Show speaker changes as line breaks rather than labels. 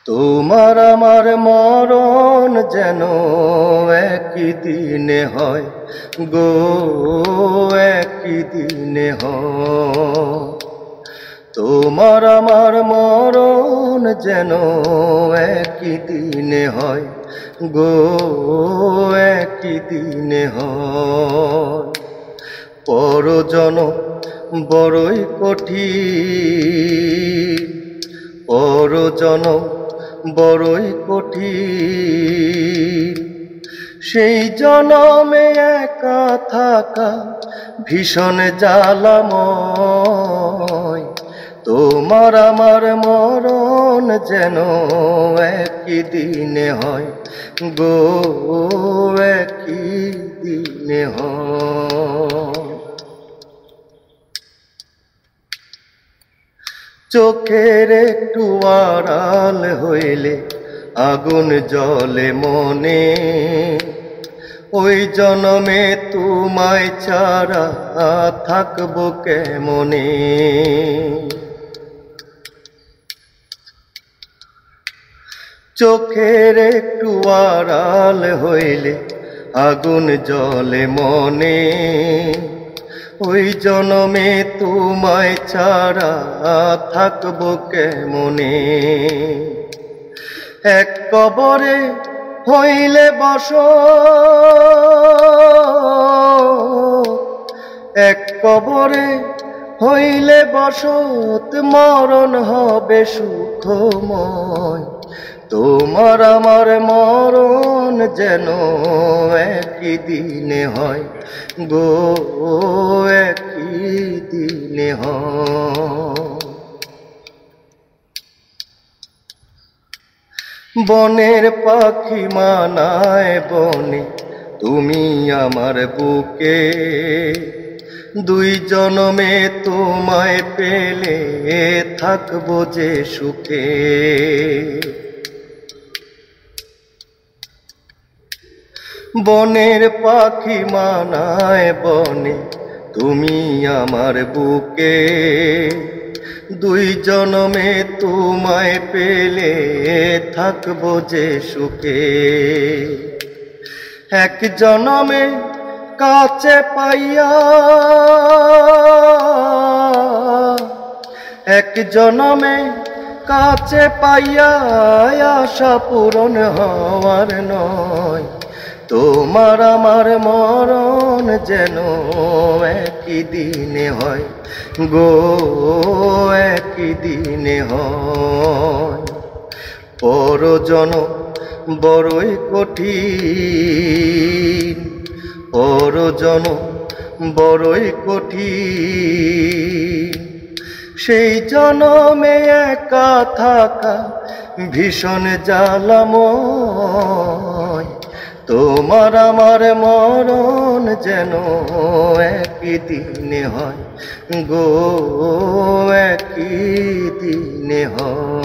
তোমার আমার মরণ যেন একই দিনে হয় গো, একই দিনে হয়। তোমার আমার মরণ যেন একই দিনে হয় গো, একই দিনে হয়। পরজনম বড়ই কঠিন, পরজনম বড়ই কঠিন। সেই জনমে একা থাকা ভীষণ জ্বালাময়। তোমার আমার মরণ যেন একই দিনে হয় গো, একই দিনে হয়। চোখের একটু আড়াল হইলে আগুন জ্বলে মনে, ওই জনমে তোমায় ছাড়া থাকবো কেমনে। চোখের একটু আড়াল হইলে আগুন জ্বলে মনে, ওই জনমে তোমায় ছাড়া থাকবো কেমনে। এক কবরে হইলে বসত, এক কবরে হইলে বসত, মরণ হবে সুখময়। তোমার আমার মরণ যেন একই দিনে হয় গো, একই দিনে হয়। বনের পাখি মানায় বনে, তুমি আমার বুকে, দুই জনমে তোমায় পেলে থাকবো যে সুখে। বনের পাখি মানায় বনে, তুমি আমার বুকে, দুই জনমে তোমায় পেলে থাকবো যে সুখে। এক জনমে কাছে পাইয়া, এক জনমে কাছে পাইয়া আশা পূরণ হওয়ার নয়। তোমার আমার মরণ যেন একই দিনে হয় গো, একই দিনে হয়। পরজনম বড়ই কঠিন, পরজনম বড়ই কঠিন। সেই জনমে একা থাকা ভীষণ জ্বালাময়। তোমার আমার মরণ যেন একই দিনে হয় গো, একই দিনে হয়।